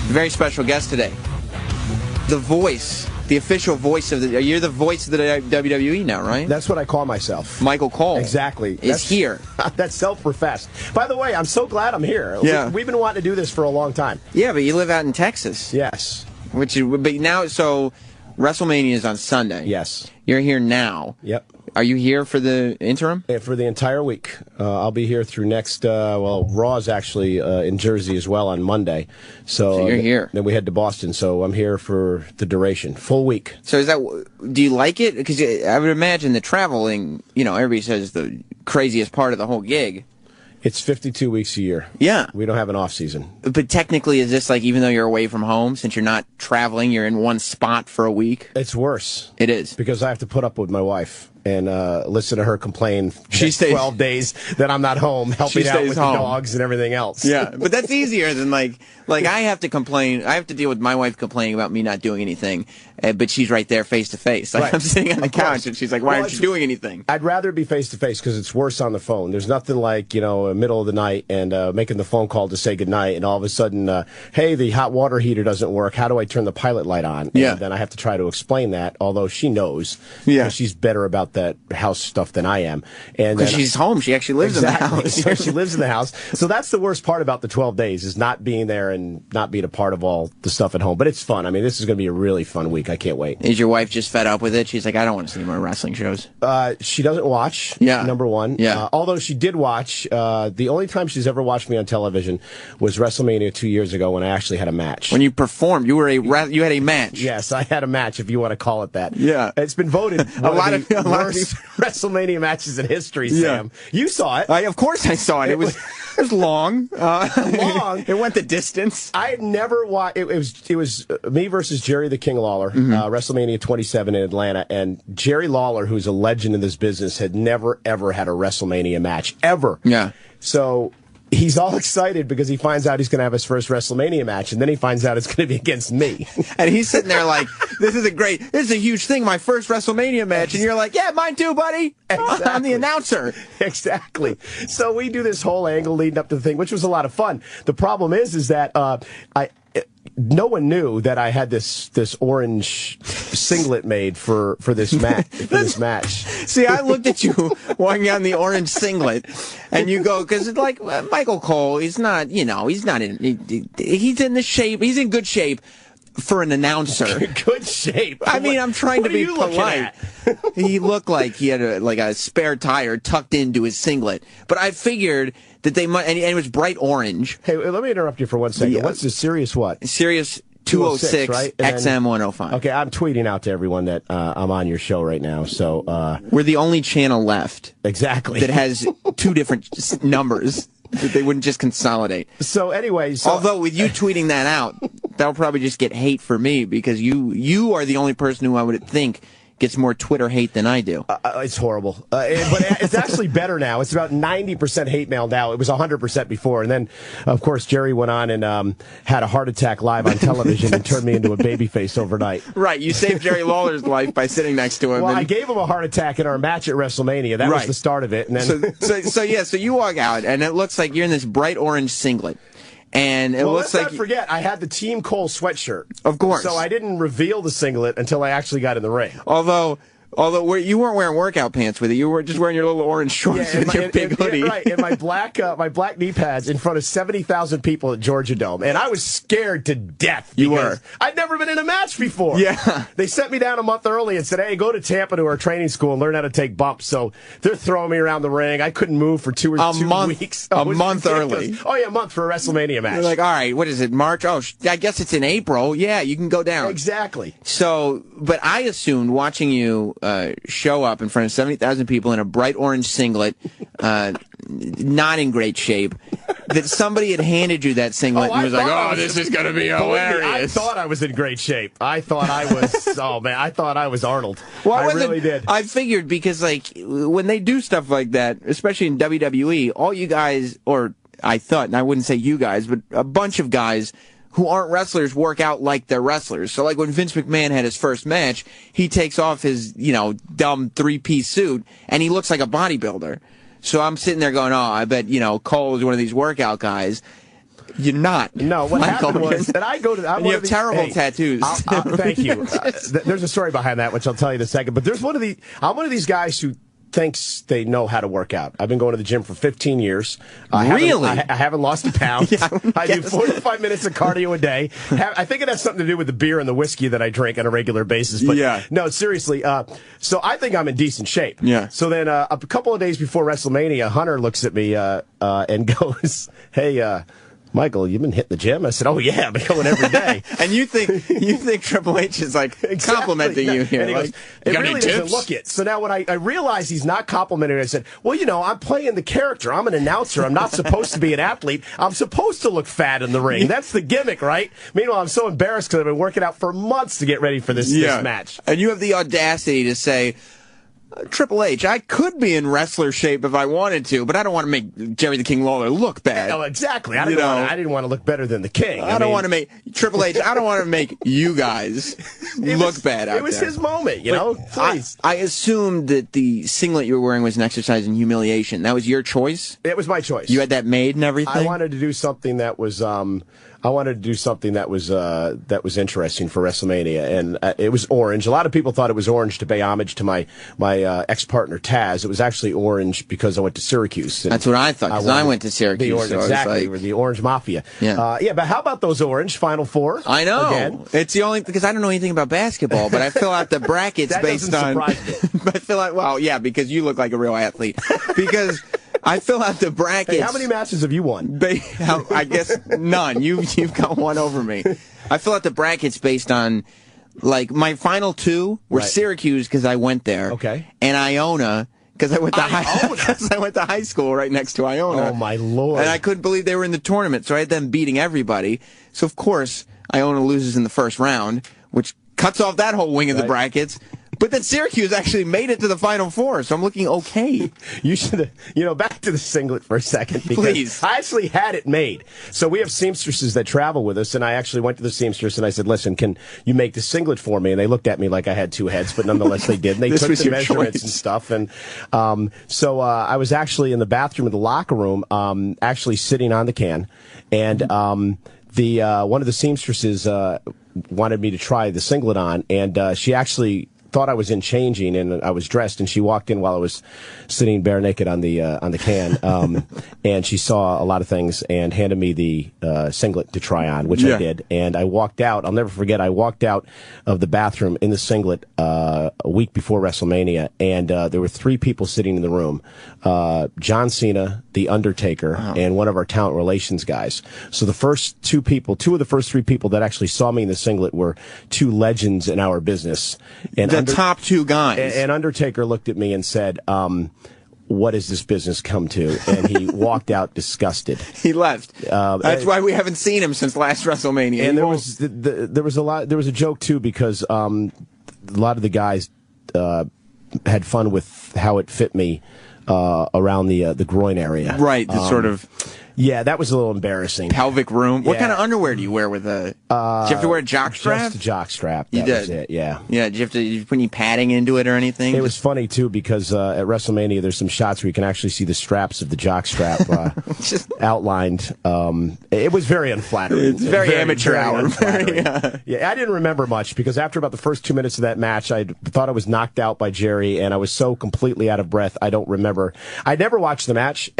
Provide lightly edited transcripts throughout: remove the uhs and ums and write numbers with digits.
Very special guest today. The voice, the official voice of the... You're the voice of the WWE now, right? That's what I call myself. Michael Cole. Exactly. Is here. That's self-professed. By the way, I'm so glad I'm here. Yeah. We've been wanting to do this for a long time. Yeah, but you live out in Texas. Yes. But now, so WrestleMania is on Sunday. Yes. You're here now. Yep. Are you here for the interim? For the entire week. I'll be here through next, Raw's actually in Jersey as well on Monday. So you're here. Then we head to Boston, so I'm here for the duration. Full week. So do you like it? Because I would imagine the traveling, everybody says the craziest part of the whole gig. It's 52 weeks a year. Yeah. We don't have an off season. But technically, is this like, even though you're away from home, since you're not traveling, you're in one spot for a week? It's worse. It is. Because I have to put up with my wife and listen to her complain she stays 12 days that I'm not home, helping out with home. the dogs and everything else. Yeah, but that's easier than like I have to complain. I have to deal with my wife complaining about me not doing anything, but she's right there face to face. Like, right. I'm sitting on the couch and she's like, "Why aren't you doing anything?" I'd rather be face to face because it's worse on the phone. There's nothing like middle of the night and making the phone call to say goodnight, and all of a sudden, hey, the hot water heater doesn't work. How do I turn the pilot light on? Yeah. And then I have to try to explain that, although she knows. Yeah. She's better about that house stuff than I am. And because she's home, she actually lives in the house. So she lives in the house. So that's the worst part about the 12 days is not being there and not being a part of all the stuff at home. But it's fun. I mean, this is going to be a really fun week. I can't wait. Is your wife just fed up with it? She's like, I don't want to see more wrestling shows. She doesn't watch. Yeah. Number one. Yeah. Although she did watch. The only time she's ever watched me on television was WrestleMania 2 years ago when I actually had a match. When you performed, you had a match. Yes, I had a match, if you want to call it that. Yeah. It's been voted a lot of worst WrestleMania matches in history, Sam. Yeah. You saw it. Of course I saw it. It was long. Long. It went the distance. I had never watched. It was me versus Jerry the King Lawler, WrestleMania 27 in Atlanta, and Jerry Lawler, who's a legend in this business, had never ever had a WrestleMania match ever. Yeah. So he's all excited because he finds out he's going to have his first WrestleMania match, and then he finds out it's going to be against me. And he's sitting there like, this is a huge thing, my first WrestleMania match. And you're like, yeah, mine too, buddy. Exactly. I'm the announcer. Exactly. So we do this whole angle leading up to the thing, which was a lot of fun. The problem is that no one knew that I had this orange singlet made for this match. See, I looked at you walking out in the orange singlet, and you go, because it's like Michael Cole. He's not, he's in the shape. He's in good shape for an announcer. Good shape. I mean, I'm trying to be polite. At? He looked like he had a spare tire tucked into his singlet, but I figured that they might, and it was bright orange. Hey, let me interrupt you for 1 second. What's the Sirius what? Sirius 206, right? XM 105. Okay, I'm tweeting out to everyone that I'm on your show right now. So we're the only channel left. Exactly. That has two different numbers. That they wouldn't just consolidate. So anyway, although with you tweeting that out, that'll probably just get hate for me because you are the only person who I would think gets more Twitter hate than I do. It's horrible. But it's actually better now. It's about 90% hate mail now. It was 100% before. And then, of course, Jerry went on and had a heart attack live on television and turned me into a babyface overnight. Right. You saved Jerry Lawler's life by sitting next to him. Well, I gave him a heart attack in our match at WrestleMania. That was the start of it. And then so you walk out, and it looks like you're in this bright orange singlet. And it looks like... let's not forget, I had the Team Cole sweatshirt. Of course. So I didn't reveal the singlet until I actually got in the ring. Although you weren't wearing workout pants with it. You were just wearing your little orange shorts with your big hoodie. Right, and my black knee pads in front of 70,000 people at Georgia Dome. And I was scared to death. You were. I'd never been in a match before. Yeah. They sent me down a month early and said, hey, go to Tampa to our training school and learn how to take bumps. So they're throwing me around the ring. I couldn't move for two weeks. A month early. Oh, yeah, a month for a WrestleMania match. You're like, all right, what is it, March? Oh, I guess it's in April. Yeah, you can go down. Exactly. So, but I assumed watching you show up in front of 70,000 people in a bright orange singlet, not in great shape, that somebody had handed you that singlet and was like, oh, this is going to be hilarious. I thought I was in great shape. I thought I was, I thought I was Arnold. Well, I really did. I figured because, like, when they do stuff like that, especially in WWE, all you guys, or I thought, and I wouldn't say you guys, but a bunch of guys who aren't wrestlers work out like they're wrestlers. So like when Vince McMahon had his first match, he takes off his, dumb three-piece suit and he looks like a bodybuilder. So I'm sitting there going, oh, I bet, Cole is one of these workout guys. You're not. No, what Michael, happened was that I go to... and you have terrible tattoos. Thank you. There's a story behind that, which I'll tell you in a second. But I'm one of these guys who thinks they know how to work out. I've been going to the gym for 15 years. Really? I haven't lost a pound. Yeah, I do 45 minutes of cardio a day. I think it has something to do with the beer and the whiskey that I drink on a regular basis. But no, seriously. So I think I'm in decent shape. Yeah. So then a couple of days before WrestleMania, Hunter looks at me and goes, "Hey, Michael, you've been hitting the gym?" I said, "Oh yeah, I've been going every day." And you think Triple H is like complimenting you here? And he like, goes, "It really doesn't look it." So now when I realized he's not complimenting me, I said, "Well, I'm playing the character. I'm an announcer. I'm not supposed to be an athlete. I'm supposed to look fat in the ring. That's the gimmick, right?" Meanwhile, I'm so embarrassed because I've been working out for months to get ready for this match. And you have the audacity to say, Triple H, I could be in wrestler shape if I wanted to, but I don't want to make Jerry the King Lawler look bad. Oh, exactly. I didn't want to look better than the King. I don't want to make Triple H. I don't want to make you guys look bad out there. It was his moment, Please. I assumed that the singlet you were wearing was an exercise in humiliation. That was your choice. It was my choice. You had that made and everything. I wanted to do something that was. That was interesting for WrestleMania, and it was orange. A lot of people thought it was orange to pay homage to my ex-partner Taz. It was actually orange because I went to Syracuse. That's what I thought, because I went to Syracuse. The orange, so exactly, like, the Orange Mafia. Yeah. But how about those orange Final Four? I know. Again? It's the only, because I don't know anything about basketball, but I fill out the brackets that based doesn't on. surprise me. I fill out, well, yeah, because you look like a real athlete. Because I fill out the brackets. Hey, how many matches have you won? I guess none. You've got one over me. I fill out the brackets based on, like, my final two were Syracuse because I went there. Okay. And Iona because I went to high school right next to Iona. Oh my Lord! And I couldn't believe they were in the tournament, so I had them beating everybody. So of course Iona loses in the first round, which cuts off that whole wing of the brackets. But then Syracuse actually made it to the Final Four, so I'm looking okay. You should have, back to the singlet for a second. Because Please. I actually had it made. So we have seamstresses that travel with us, and I actually went to the seamstress and I said, "Listen, can you make the singlet for me?" And they looked at me like I had two heads, but nonetheless they did. And they took the measurements and stuff. And so I was actually in the bathroom of the locker room, actually sitting on the can, and one of the seamstresses wanted me to try the singlet on, and she actually thought I was in changing and I was dressed, and she walked in while I was sitting bare naked on the can, and she saw a lot of things and handed me the singlet to try on, which I did, and I walked out. I'll never forget. I walked out of the bathroom in the singlet a week before WrestleMania, and there were three people sitting in the room: John Cena, The Undertaker, and one of our talent relations guys. So the first two of the first three people that actually saw me in the singlet were two legends in our business, and the top two guys. And Undertaker looked at me and said, "What has this business come to?" And he walked out disgusted. He left. That's why we haven't seen him since last WrestleMania. And there was a joke too, because a lot of the guys had fun with how it fit me around the groin area. Right. The sort of. Yeah, that was a little embarrassing. Pelvic room. What kind of underwear do you wear with a? Do you have to wear a jock strap? Just a jock strap. You did. Was it, yeah. Yeah. Did you put any padding into it or anything? It was funny too, because at WrestleMania there's some shots where you can actually see the straps of the jock strap outlined. It was very unflattering. It's very amateur hour. Yeah, I didn't remember much because after about the first 2 minutes of that match, I thought I was knocked out by Jerry, and I was so completely out of breath. I don't remember. I never watched the match.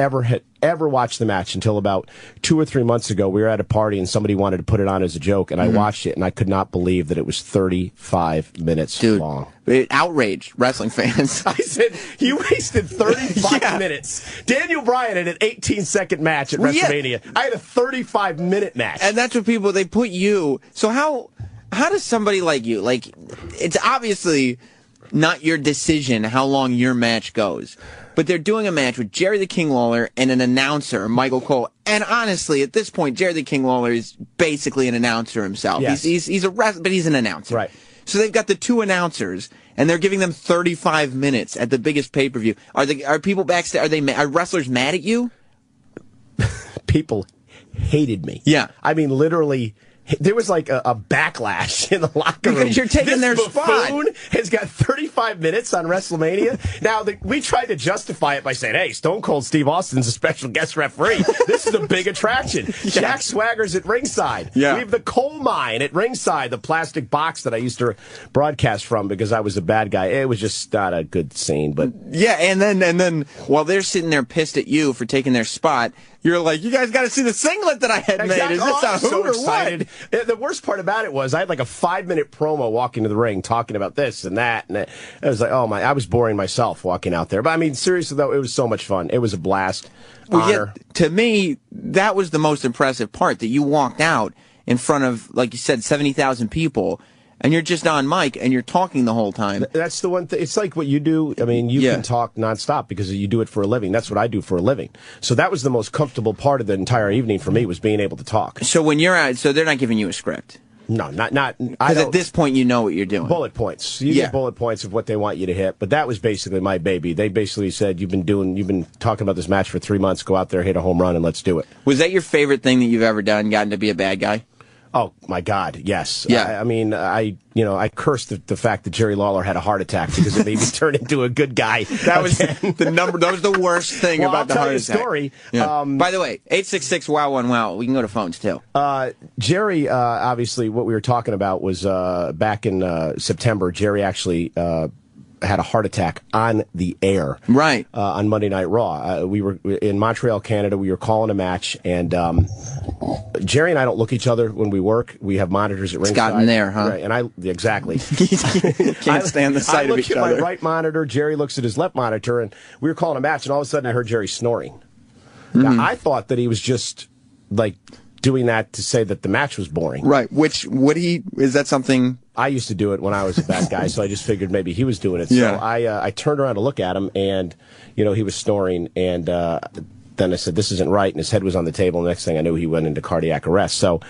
Ever watched the match until about 2 or 3 months ago. We were at a party and somebody wanted to put it on as a joke, and I watched it, and I could not believe that it was 35 minutes long. It outraged wrestling fans. I said, you wasted 35 minutes. Daniel Bryan had an 18-second match at WrestleMania. I had a 35-minute match. And that's what they put you. So how does somebody like you, like, it's obviously not your decision how long your match goes. But they're doing a match with Jerry the King Lawler and an announcer, Michael Cole. And honestly, at this point, Jerry the King Lawler is basically an announcer himself. Yes. He's a wrestler, but he's an announcer. Right. So they've got the two announcers, and they're giving them 35 minutes at the biggest pay-per-view. Are people backstage? Are wrestlers mad at you? People hated me. Yeah. I mean, literally there was like a backlash in the locker room. Because you're taking their spot. Buffoon has got 35 minutes on WrestleMania. Now, we tried to justify it by saying, hey, Stone Cold Steve Austin's a special guest referee. This is a big attraction. Jack Swagger's at ringside. Yeah. We have the coal mine at ringside, the plastic box that I used to broadcast from because I was a bad guy. It was just not a good scene. But yeah, and then while they're sitting there pissed at you for taking their spot, you're like, you guys got to see the singlet that I had made. Is this a hoot or excited. What? The worst part about it was I had like a 5-minute promo walking to the ring talking about this and that. And it was like, oh my, I was boring myself walking out there. But I mean, seriously though, it was so much fun. It was a blast. Honor. Yeah, to me, that was the most impressive part, that you walked out in front of, like you said, 70,000 people. And you're just on mic, and you're talking the whole time. That's the one thing. It's like what you do. I mean, you can talk nonstop because you do it for a living. That's what I do for a living. So that was the most comfortable part of the entire evening for me, was being able to talk. So when you're out, so they're not giving you a script? No, not. Because at this point, you know what you're doing. Bullet points. You get bullet points of what they want you to hit. But that was basically my baby. They basically said, you've been talking about this match for 3 months. Go out there, hit a home run, and let's do it. Was that your favorite thing that you've ever done, gotten to be a bad guy? Oh my God, yes. Yeah. I mean, I cursed the fact that Jerry Lawler had a heart attack because it made me turn into a good guy. That was That was the worst thing about the heart attack. Story. Yeah. By the way, 866-WOW-1-WOW. We can go to phones too. Jerry, obviously, what we were talking about was back in September. Jerry actually had a heart attack on the air. Right. On Monday Night Raw. We were in Montreal, Canada. We were calling a match, and Jerry and I don't look at each other when we work. We have monitors at ringside. It's gotten there, huh? Right, and exactly. Can't stand the sight of each other. I look at my right monitor, Jerry looks at his left monitor, and we were calling a match, and all of a sudden I heard Jerry snoring. Now, I thought that he was just, like, doing that to say that the match was boring. Right. Is that something? I used to do it when I was a bad guy, so I just figured maybe he was doing it. Yeah. So I turned around to look at him, and, he was snoring, and then I said, this isn't right, and his head was on the table. Next thing I knew, he went into cardiac arrest. So,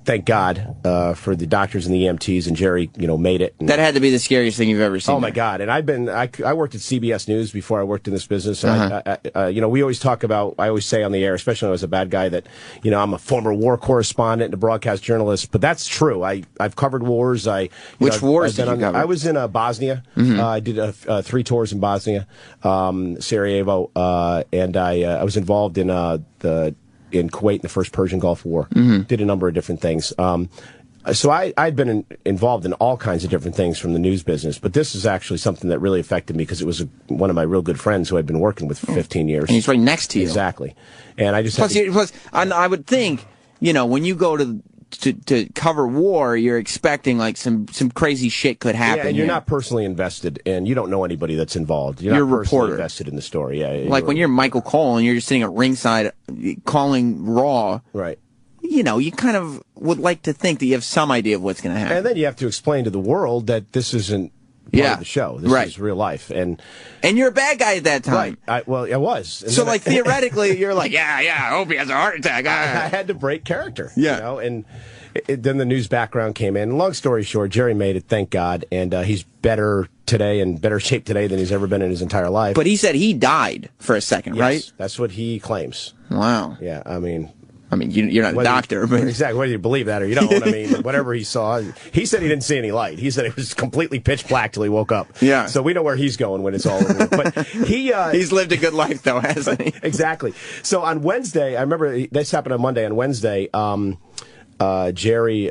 thank God for the doctors and the EMTs, and Jerry, made it. And that had to be the scariest thing you've ever seen. Oh my God! And I worked at CBS News before I worked in this business. And we always talk about. I always say on the air, especially when I was a bad guy, that I'm a former war correspondent and a broadcast journalist. But that's true. I've covered wars. Which wars did you cover? I was in Bosnia. I did 3 tours in Bosnia, Sarajevo, and I was involved in in Kuwait in the first Persian Gulf War. Did a number of different things. So I'd been involved in all kinds of different things from the news business, but this is actually something that really affected me because it was one of my real good friends who I'd been working with for 15 years. And he's right next to you. Exactly. And I just plus, I would think, when you go to cover war, you're expecting like some crazy shit could happen. Yeah, and you're not personally invested, and you don't know anybody that's involved. You're not personally invested in the story. Yeah, like when you're Michael Cole and you're just sitting at ringside calling Raw. Right. You kind of would like to think that you have some idea of what's going to happen. And then you have to explain to the world that this isn't part of the show. This is real life. And you're a bad guy at that time. Right. I was. And so, theoretically, you're like, I hope he has a heart attack. I had to break character. Yeah. And then the news background came in. Long story short, Jerry made it, thank God. And he's better today, in better shape today than he's ever been in his entire life. But he said he died for a second, right? That's what he claims. Wow. Yeah, I mean, you're not a doctor, but exactly, whether you believe that or you don't. I mean, whatever he saw, he said he didn't see any light. He said it was completely pitch black till he woke up. Yeah. So we know where he's going when it's all over. But he's lived a good life, though, hasn't he? Exactly. So on Wednesday, I remember this happened on Monday. On Wednesday, Jerry,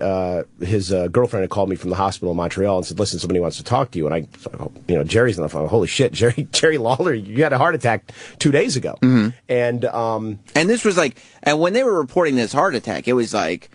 his girlfriend had called me from the hospital in Montreal and said, listen, somebody wants to talk to you. And Jerry's on the phone. Holy shit, Jerry Lawler, you had a heart attack 2 days ago. And this was and when they were reporting this heart attack, it was like,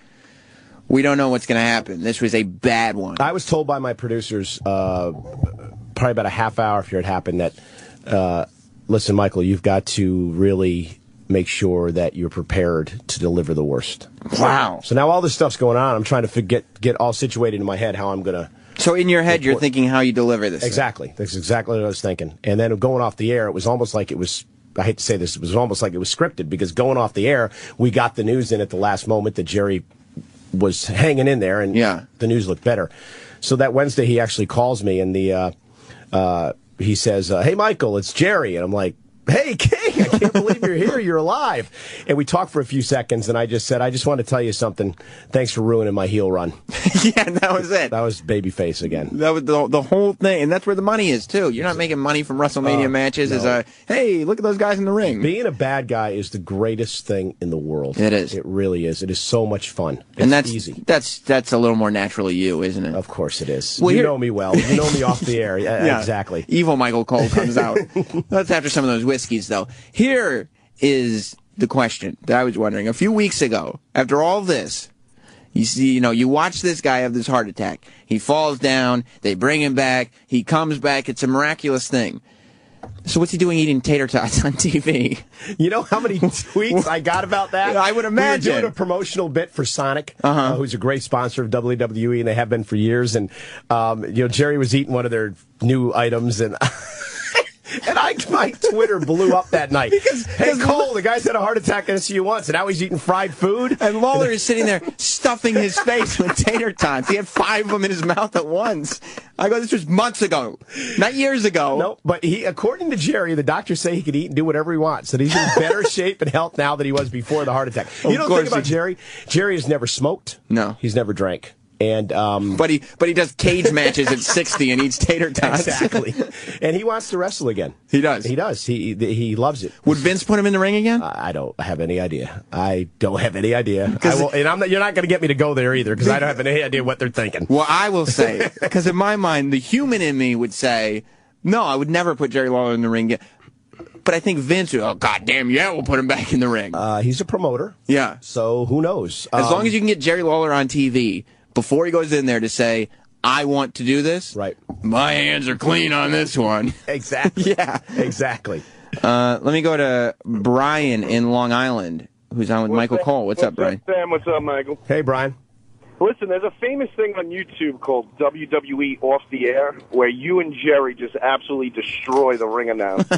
we don't know what's going to happen. This was a bad one. I was told by my producers, probably about a half hour after it happened, that, listen, Michael, you've got to really make sure that you're prepared to deliver the worst. Wow. So now all this stuff's going on. I'm trying to get all situated in my head how I'm going to... So in your head, you're thinking how you deliver this. Exactly. Thing. That's exactly what I was thinking. And then going off the air, it was almost like it was... I hate to say this, it was almost like it was scripted, because going off the air, we got the news in at the last moment that Jerry was hanging in there, and the news looked better. So that Wednesday, he actually calls me, and he says, hey, Michael, it's Jerry. And I'm like, Hey, King, I can't believe you're here. You're alive. And we talked for a few seconds, and I just said, I just want to tell you something. Thanks for ruining my heel run. Yeah, that was it. That was babyface again. That was the whole thing, and that's where the money is, too. You're not making money from WrestleMania matches no. as a, hey, look at those guys in the ring. Being a bad guy is the greatest thing in the world. It is. It really is. It is so much fun. It's and that's easy. That's a little more naturally you, isn't it? Of course it is. Well, you know me well. You know me off the air. Yeah, exactly. Evil Michael Cole comes out. That's after some of those whiskeys, though. Here is the question that I was wondering. A few weeks ago, after all this, you see, you watch this guy have this heart attack. He falls down. They bring him back. He comes back. It's a miraculous thing. So what's he doing eating tater tots on TV? You know how many tweets I got about that? I would imagine. We were doing a promotional bit for Sonic, who's a great sponsor of WWE, and they have been for years. And Jerry was eating one of their new items, and my Twitter blew up that night. Hey, Cole, the guy's had a heart attack in SU once, and now he's eating fried food. And Lawler is sitting there stuffing his face with tater tots. He had 5 of them in his mouth at once. I go, this was months ago, not years ago. No, but according to Jerry, the doctors say he could eat and do whatever he wants. That he's in better shape and health now than he was before the heart attack. You don't think about Jerry? Jerry has never smoked. No. He's never drank. And but he does cage matches at 60 and eats tater tots. Exactly. And he wants to wrestle again. He does. He does. He loves it. Would Vince put him in the ring again? I don't have any idea. I don't have any idea. And you're not going to get me to go there either because I don't have any idea what they're thinking. Well, I will say, because in my mind, the human in me would say, no, I would never put Jerry Lawler in the ring. But I think Vince would, oh, goddamn, yeah, we'll put him back in the ring. He's a promoter. Yeah. So who knows? As long as you can get Jerry Lawler on TV before he goes in there to say, I want to do this, right? My hands are clean on this one. Exactly. Yeah. Exactly. Let me go to Brian in Long Island, who's on with Michael Cole. What's up, Brian? Sam? What's up, Michael? Hey, Brian. Listen, there's a famous thing on YouTube called WWE Off the Air, where you and Jerry just absolutely destroy the ring announcer.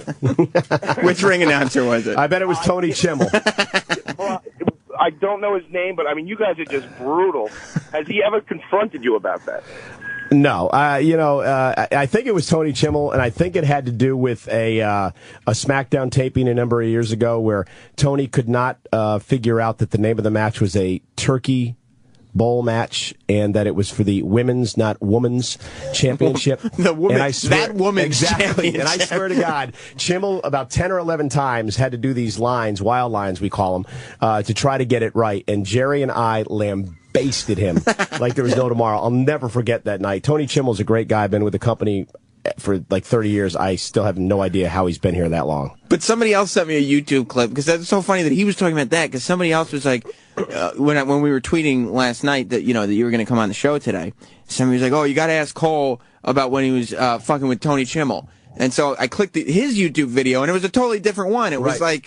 Which ring announcer was it? I bet it was Tony Chimmel. Well, I don't know his name, but I mean, you guys are just brutal. Has he ever confronted you about that? No, I think it was Tony Chimmel, and I think it had to do with a SmackDown taping a number of years ago where Tony could not figure out that the name of the match was a turkey bowl match, and that it was for the women's, not woman's, championship. The woman, that woman's exactly. championship. And I swear to God, Chimmel about 10 or 11 times had to do these lines, wild lines we call them, to try to get it right. And Jerry and I lambasted him like there was no tomorrow. I'll never forget that night. Tony Chimmel's a great guy. Been with the company for like 30 years. I still have no idea how he's been here that long. But somebody else sent me a YouTube clip, because that's so funny that he was talking about that, because somebody else was like, when we were tweeting last night that, that you were going to come on the show today, somebody was like, oh, you got to ask Cole about when he was fucking with Tony Chimmel. And so I clicked his YouTube video, and it was a totally different one. It was like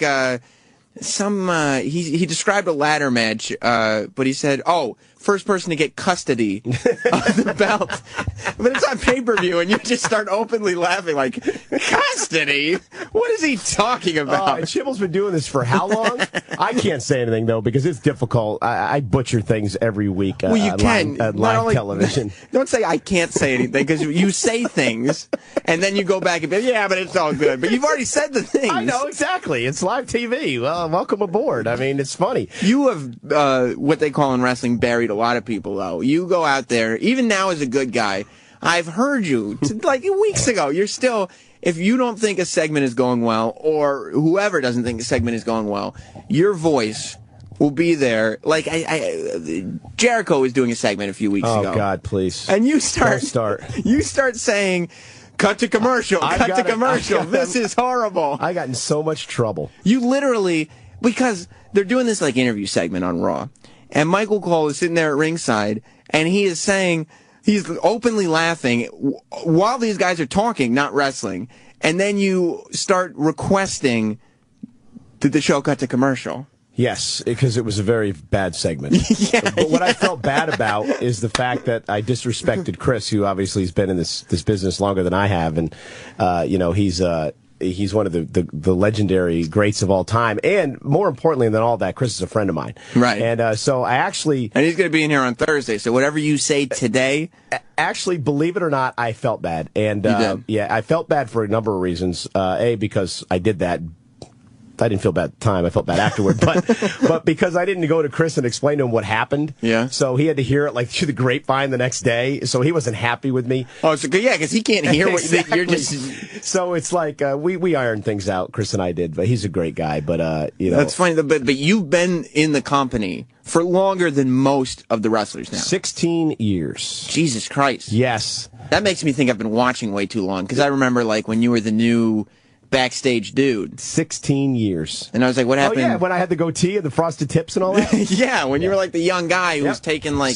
he described a ladder match, but he said, oh, first person to get custody of the belt. But it's on pay-per-view, and you just start openly laughing like, custody? What is he talking about? And Chimmel's been doing this for how long? I can't say anything, though, because it's difficult. I butcher things every week well, you can. on live television. Don't say I can't say anything, because you say things, and then you go back and be, yeah, but it's all good. But you've already said the things. I know, exactly. It's live TV. Well, welcome aboard. I mean, it's funny. You have what they call in wrestling buried a lot of people, though. You go out there, even now as a good guy, I've heard you, like weeks ago, you're still, if you don't think a segment is going well, or whoever doesn't think a segment is going well, your voice will be there. Like, Jericho was doing a segment a few weeks ago. Oh, God, please. And you Don't start saying, cut to commercial, cut to commercial, this is horrible. I got in so much trouble. You literally, because they're doing this like interview segment on Raw, and Michael Cole is sitting there at ringside, and he is saying, he's openly laughing while these guys are talking, not wrestling, and then you start requesting that the show cut to commercial. Yes, because it was a very bad segment. But what I felt bad about is the fact that I disrespected Chris, who obviously has been in this business longer than I have, and he's he's one of the legendary greats of all time. And more importantly than all that, Chris is a friend of mine. Right. And so I actually... And he's going to be in here on Thursday, so whatever you say today... Actually, believe it or not, I felt bad. And yeah, I felt bad for a number of reasons. A, because I did that. I didn't feel bad at the time. I felt bad afterward. But because I didn't go to Chris and explain to him what happened. Yeah. So he had to hear it like through the grapevine the next day. So he wasn't happy with me. Oh, so yeah, because he can't hear what Exactly. you're just... So it's like we ironed things out. Chris and I did. But he's a great guy. But, you know. That's funny. But you've been in the company for longer than most of the wrestlers now. 16 years. Jesus Christ. Yes. That makes me think I've been watching way too long, because I remember like when you were the new backstage dude. 16 years. And I was like, what happened? Oh, yeah, when I had the goatee and the frosted tips and all that? Yeah, when you were like the young guy who was taking like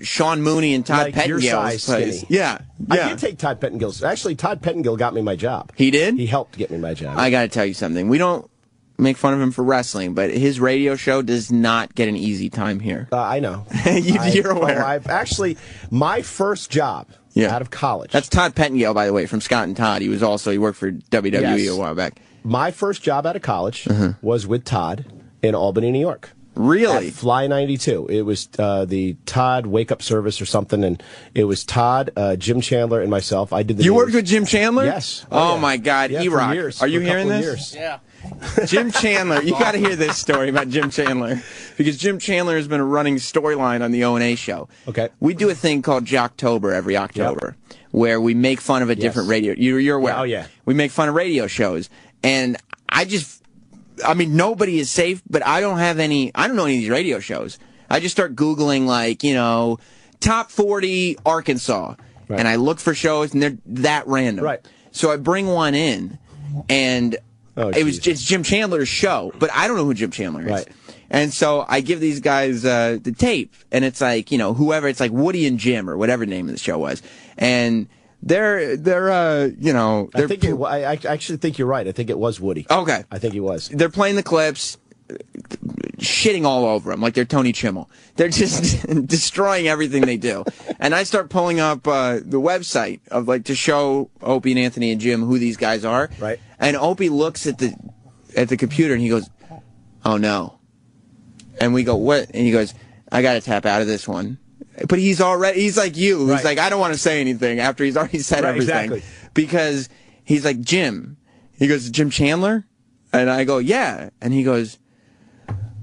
Sean Mooney and Todd Like your Pettingill's size place. skinny. Yeah. I did take Todd Pettingill's. Actually, Todd Pettingill got me my job. He did? He helped get me my job. I got to tell you something. We don't make fun of him for wrestling, but his radio show does not get an easy time here. I know. You're aware. I've actually, my first job out of college. That's Todd Pettingill, by the way, from Scott and Todd. He worked for WWE a while back. My first job out of college was with Todd in Albany, New York. Really? At Fly 92. It was the Todd Wake Up Service or something, and it was Todd, Jim Chandler, and myself. I did the You news. worked with Jim Chandler? Yes. Oh, yeah. my God. Yeah, E-Rock. for years, Are you for a hearing couple of this? years. Yeah. Jim Chandler. You got to hear this story about Jim Chandler, because Jim Chandler has been a running storyline on the O&A show. Okay. We do a thing called Jocktober every October, where we make fun of a different radio. You're aware. Yeah, oh, yeah. We make fun of radio shows. And I mean, nobody is safe, but I don't know any of these radio shows. I just start Googling, like, you know, top 40 Arkansas. Right. And I look for shows, and they're that random. Right. So I bring one in, and it's Jim Chandler's show, but I don't know who Jim Chandler is. Right. And so I give these guys the tape, and it's like, you know, whoever, it's like Woody and Jim or whatever the name of the show was. And they're you know, I actually think you're right. I think it was Woody. Okay. I think he was. They're playing the clips, shitting all over them like they're Tony Chimmel. They're just destroying everything they do. And I start pulling up the website of, like, to show Opie and Anthony and Jim who these guys are. Right. And Opie looks at the computer and he goes, "Oh no." And we go, "What?" And he goes, "I got to tap out of this one." But he's like you. He's like, I don't want to say anything after he's already said everything. Exactly. Because he's like, "Jim." He goes, "Jim Chandler?" And I go, "Yeah." And he goes,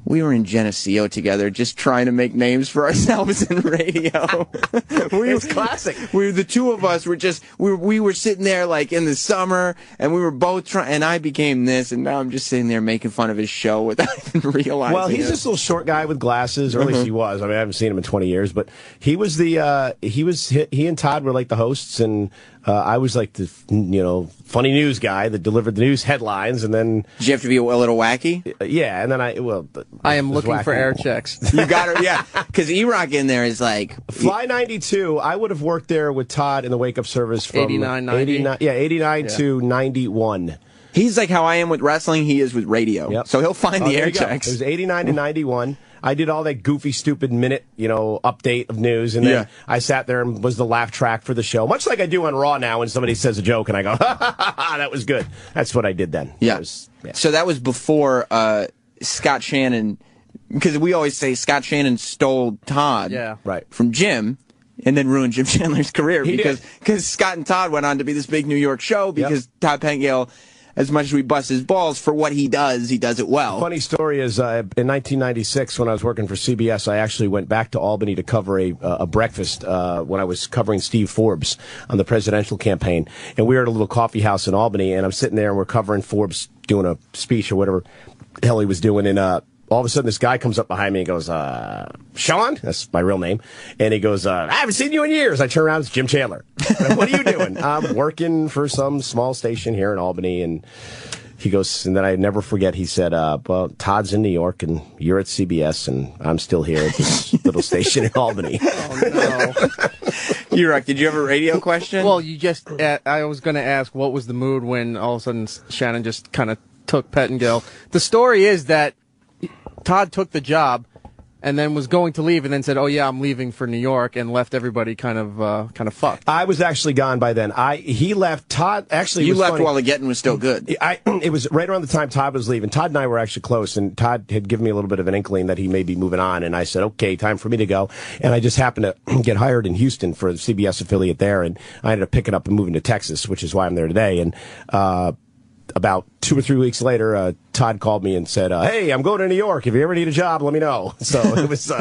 "We were in Geneseo together, just trying to make names for ourselves in radio." It's classic. The two of us were just, we were sitting there like in the summer, and we were both trying, and I became this, and now I'm just sitting there making fun of his show without even realizing Well, he's it. this little short guy with glasses, or at least he was. I mean, I haven't seen him in 20 years, but he was he and Todd were like the hosts, and I was like the, you know, funny news guy that delivered the news headlines, and then... Did you have to be a little wacky? Yeah, and then I am looking for air checks. You got to, yeah, because E-Rock in there is like... Fly 92, I would have worked there with Todd in the Wake Up Service from 89, 90. 89 to 91. He's like how I am with wrestling, he is with radio. Yep. So he'll find the there air you go. checks. It was 89 to 91. I did all that goofy, stupid minute, you know, update of news, and then I sat there and was the laugh track for the show, much like I do on Raw now when somebody says a joke and I go, ha, ha, ha, ha, that was good. That's what I did then. Yeah. So that was before Scott Shannon, because we always say Scott Shannon stole Todd from Jim and then ruined Jim Chandler's career because Scott and Todd went on to be this big New York show because Todd Pettingill, as much as we bust his balls for what he does it well. Funny story is in 1996 when I was working for CBS, I actually went back to Albany to cover a breakfast when I was covering Steve Forbes on the presidential campaign. And we were at a little coffee house in Albany, and I'm sitting there and we're covering Forbes doing a speech or whatever the hell he was doing. And all of a sudden this guy comes up behind me and goes, "Sean?" That's my real name. And he goes, "I haven't seen you in years." I turn around, it's Jim Chandler. "What are you doing?" "I'm working for some small station here in Albany." And he goes, and then I never forget, he said, "Well, Todd's in New York and you're at CBS and I'm still here at this little station in Albany." Oh, no. E-Rock, did you have a radio question? Well, I was going to ask, what was the mood when all of a sudden Shannon just kind of took Pettingill? The story is that Todd took the job, and then was going to leave, and then said, "Oh yeah, I'm leaving for New York," and left everybody kind of fucked. I was actually gone by then. He left. Todd actually. You was left funny. while the getting was still good. It was right around the time Todd was leaving. Todd and I were actually close, and Todd had given me a little bit of an inkling that he may be moving on, and I said, "Okay, time for me to go." And I just happened to get hired in Houston for the CBS affiliate there, and I ended up picking up and moving to Texas, which is why I'm there today. And about 2 or 3 weeks later, Todd called me and said, "Hey, I'm going to New York. If you ever need a job, let me know." So it was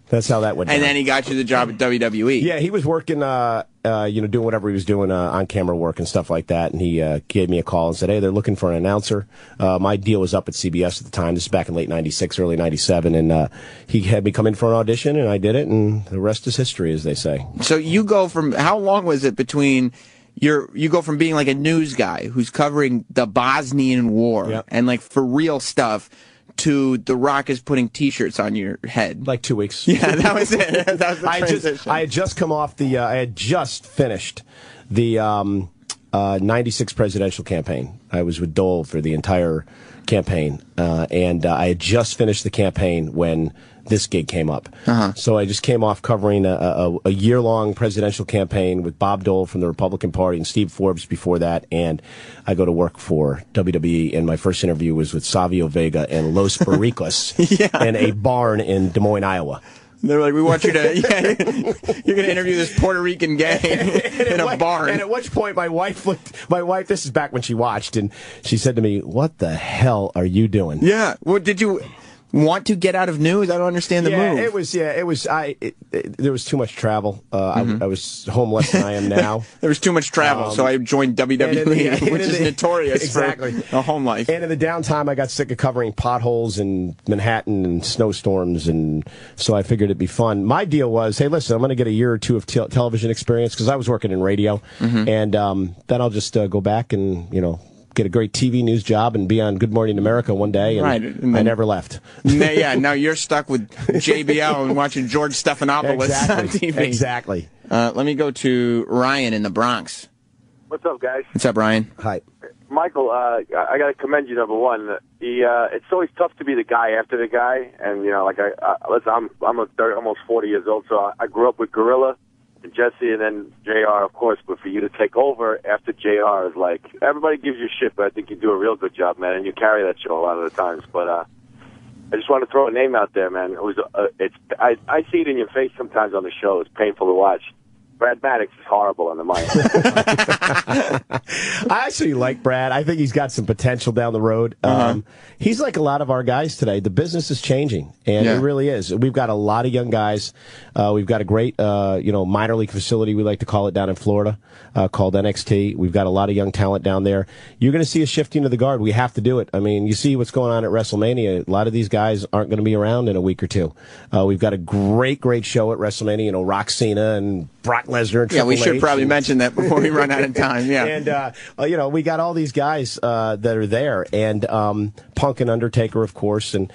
that's how that went down. And then he got you the job at WWE. Yeah, he was working, doing whatever he was doing on camera work and stuff like that. And he gave me a call and said, "Hey, they're looking for an announcer." My deal was up at CBS at the time. This is back in late '96, early '97, and he had me come in for an audition, and I did it, and the rest is history, as they say. So you go from, how long was it between you go from being like a news guy who's covering the Bosnian War Yep. and like for real stuff to The Rock is putting T-shirts on your head? Like 2 weeks. Yeah, that was it. That was the transition. I had just come off I had just finished the 96 presidential campaign. I was with Dole for the entire campaign, and I had just finished the campaign when this gig came up. So I just came off covering a year-long presidential campaign with Bob Dole from the Republican Party and Steve Forbes before that, and I go to work for WWE, and my first interview was with Savio Vega and Los Pericos in a barn in Des Moines, Iowa. They were like, "We want you to, you're going to interview this Puerto Rican gang in a barn." And at which point my wife, this is back when she watched, and she said to me, "What the hell are you doing?" Yeah. Well, did you want to get out of news? I don't understand the move. There was too much travel. I was home less than I am now. There was too much travel, so I joined WWE, which is notorious for a home life. And in the downtime, I got sick of covering potholes in Manhattan and snowstorms, and so I figured it'd be fun. My deal was, hey, listen, I'm going to get a year or two of television experience because I was working in radio, and then I'll just go back and, get a great TV news job and be on Good Morning America one day, and I never left. Now you're stuck with JBL and watching George Stephanopoulos on TV. Exactly. Let me go to Ryan in the Bronx. What's up, guys? What's up, Ryan? Hi. Michael, I got to commend you, number one. It's always tough to be the guy after the guy, and listen, I'm almost 40 years old, so I grew up with Gorilla and Jesse, and then JR, of course. But for you to take over after JR is like, everybody gives you shit, but I think you do a real good job, man, and you carry that show a lot of the times. But I just want to throw a name out there, man. I see it in your face sometimes on the show. It's painful to watch. Brad Maddox is horrible on the mic. I actually like Brad. I think he's got some potential down the road. He's like a lot of our guys today. The business is changing, and it really is. We've got a lot of young guys. We've got a great, minor league facility, we like to call it, down in Florida, called NXT. We've got a lot of young talent down there. You're going to see a shifting of the guard. We have to do it. I mean, you see what's going on at WrestleMania. A lot of these guys aren't going to be around in a week or two. We've got a great show at WrestleMania. Rock Cena and Brock Lesnar and Triple we should H probably mention that before we run out of time. Yeah. And, we got all these guys that are there, and Punk and Undertaker, of course. And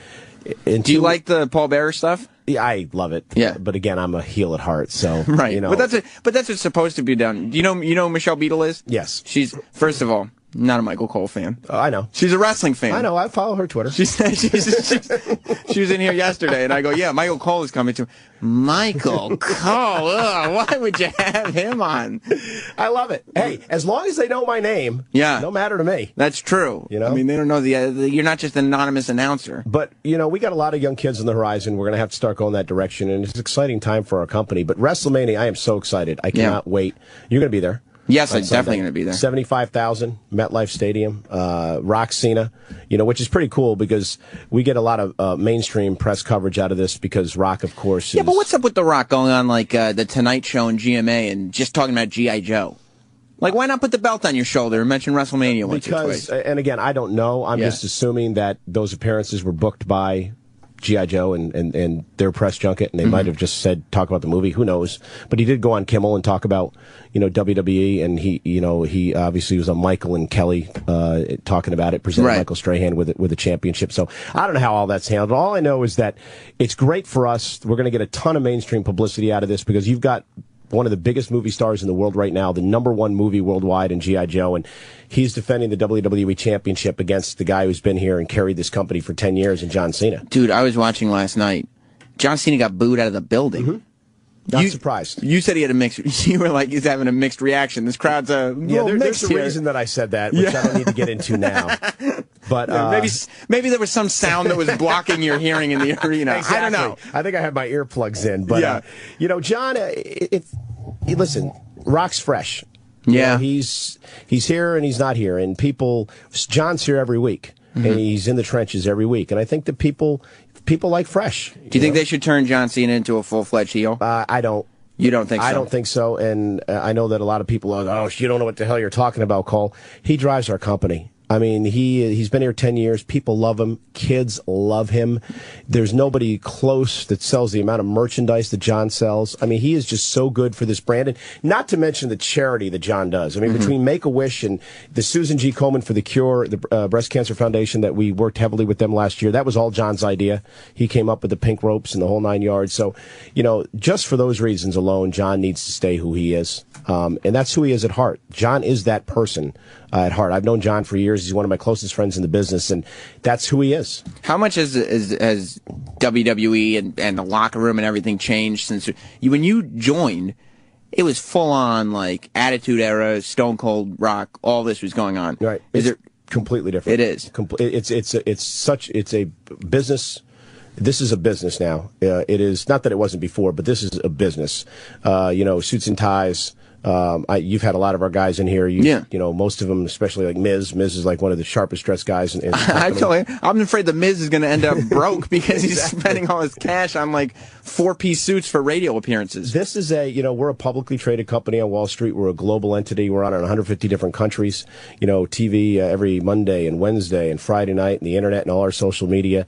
do you like the Paul Bearer stuff? Yeah, I love it. Yeah. But again, I'm a heel at heart, so right. But that's what's supposed to be done. Do you know who Michelle Beadle is? Yes. She's, first of all, not a Michael Cole fan. I know. She's a wrestling fan. I know. I follow her Twitter. She was in here yesterday, and I go, "Yeah, Michael Cole is coming to." Michael Cole, why would you have him on? I love it. Hey, as long as they know my name, no matter to me. That's true. I mean, they don't know you're not just an anonymous announcer. But we got a lot of young kids on the horizon. We're going to have to start going that direction, and it's an exciting time for our company. But WrestleMania, I am so excited. I cannot wait. You're going to be there. Yes, I'm definitely going to be there. 75,000, MetLife Stadium, Rock Cena, which is pretty cool because we get a lot of mainstream press coverage out of this because Rock, of course, is... Yeah, but what's up with The Rock going on like The Tonight Show and GMA and just talking about G.I. Joe? Like, why not put the belt on your shoulder and mention WrestleMania once or twice? And again, I don't know. I'm just assuming that those appearances were booked by G.I. Joe and their press junket, and they might have just said, talk about the movie. Who knows? But he did go on Kimmel and talk about, WWE, and he obviously was on Michael and Kelly, talking about it, presenting Michael Strahan with a championship. So I don't know how all that's handled. All I know is that it's great for us. We're going to get a ton of mainstream publicity out of this because you've got one of the biggest movie stars in the world right now, the #1 movie worldwide in G.I. Joe, and he's defending the WWE Championship against the guy who's been here and carried this company for 10 years, and John Cena. Dude, I was watching last night, John Cena got booed out of the building. Not surprised. You said he had a mixed. You were like, he's having a mixed reaction. This crowd's there's a reason that I said that, which I don't need to get into now. But maybe there was some sound that was blocking your hearing in the arena. Exactly. I don't know. I think I had my earplugs in. But John, listen, Rock's fresh. Yeah, he's here and he's not here, and John's here every week, and he's in the trenches every week, and I think that people like fresh. Do you think they should turn John Cena into a full-fledged heel? I don't. You don't think so? I don't think so, and I know that a lot of people are, you don't know what the hell you're talking about, Cole. He drives our company. I mean, he's been here 10 years. People love him. Kids love him. There's nobody close that sells the amount of merchandise that John sells. I mean, he is just so good for this brand. And not to mention the charity that John does. I mean, between Make-A-Wish and the Susan G. Komen for the Cure, the Breast Cancer Foundation that we worked heavily with them last year, that was all John's idea. He came up with the pink ropes and the whole 9 yards. So, just for those reasons alone, John needs to stay who he is. And that's who he is at heart. John is that person at heart. I've known John for years. He's one of my closest friends in the business, and that's who he is. How much has WWE and the locker room and everything changed since when you joined? It was full on like Attitude Era, Stone Cold Rock. All this was going on. Right? Is it completely different? It is. It's a business. This is a business now. It is not that it wasn't before, but this is a business. Suits and ties. You've had a lot of our guys in here. Most of them, especially like Miz. Miz is like one of the sharpest dressed guys. I'm afraid the Miz is going to end up broke because he's spending all his cash on like 4-piece suits for radio appearances. This is we're a publicly traded company on Wall Street. We're a global entity. We're on in 150 different countries. TV every Monday and Wednesday and Friday night, and the internet and all our social media.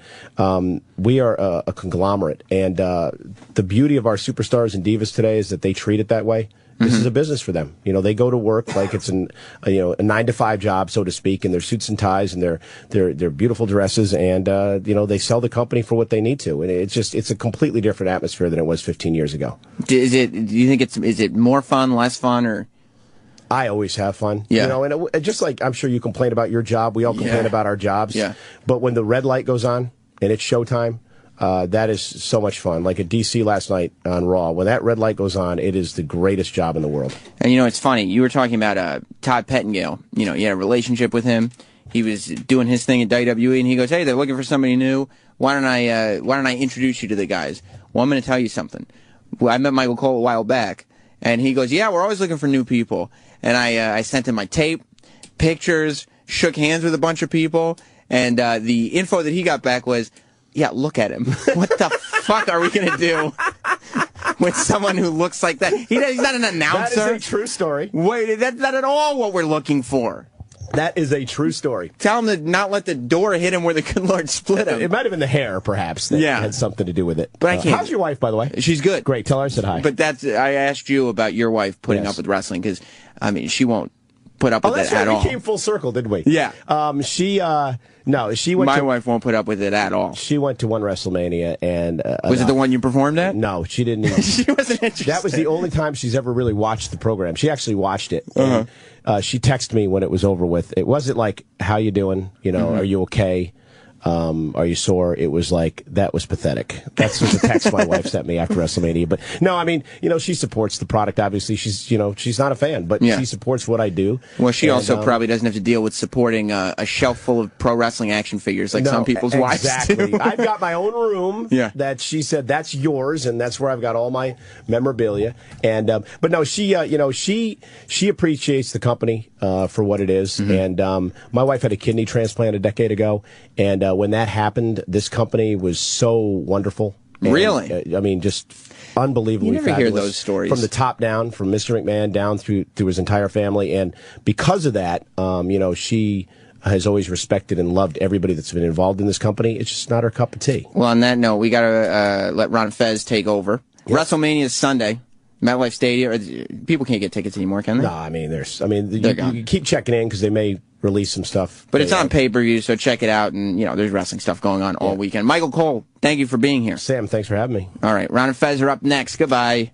We are a conglomerate, and the beauty of our superstars and divas today is that they treat it that way. This is a business for them. They go to work like it's a 9-to-5 job, so to speak, in their suits and ties and their beautiful dresses, and they sell the company for what they need to. And it's a completely different atmosphere than it was 15 years ago. Do you think is it more fun, less fun, or? I always have fun. Yeah. And just like I'm sure you complain about your job, we all complain about our jobs. Yeah. But when the red light goes on and it's showtime, that is so much fun. Like at DC last night on Raw, when that red light goes on, it is the greatest job in the world. And it's funny. You were talking about Todd Pettengill. You had a relationship with him. He was doing his thing at WWE, and he goes, "Hey, they're looking for somebody new. Why don't I introduce you to the guys?" Well, I'm going to tell you something. I met Michael Cole a while back, and he goes, "Yeah, we're always looking for new people." And I sent him my tape, pictures, shook hands with a bunch of people, and the info that he got back was, "Yeah, look at him. What the fuck are we going to do with someone who looks like that?" He's not an announcer. That is a true story. Wait, that's not at all what we're looking for. That is a true story. Tell him to not let the door hit him where the good Lord split him. It might have been the hair, perhaps, that had something to do with it. But I can't. How's your wife, by the way? She's good. Great. Tell her I said hi. But I asked you about your wife putting up with wrestling, because, she won't put up with it at all. We came full circle, didn't we? Yeah. She went. My wife won't put up with it at all. She went to one WrestleMania, and was it the one you performed at? No, she didn't. Even, she wasn't interested. That was the only time she's ever really watched the program. She actually watched it. And, she texted me when it was over with. It wasn't like, "How you doing? Are you okay? Are you sore?" It was like, that was pathetic. That's the text my wife sent me after WrestleMania. But no, she supports the product. Obviously, she's not a fan, but she supports what I do. Well, she also probably doesn't have to deal with supporting a shelf full of pro wrestling action figures like some people's wives do. I've got my own room that she said, "That's yours," and that's where I've got all my memorabilia. And but no, she appreciates the company for what it is. And my wife had a kidney transplant a decade ago, and when that happened, this company was so wonderful. And, really? Just unbelievably fabulous. You never hear those stories. From the top down, from Mr. McMahon down through his entire family. And because of that, she has always respected and loved everybody that's been involved in this company. It's just not her cup of tea. Well, on that note, we got to let Ron Fez take over. Yep. WrestleMania is Sunday. MetLife Stadium. People can't get tickets anymore, can they? No, you keep checking in because they may release some stuff. But it's on pay-per-view, so check it out. And, there's wrestling stuff going on all weekend. Michael Cole, thank you for being here. Sam, thanks for having me. All right, Ron and Fez are up next. Goodbye.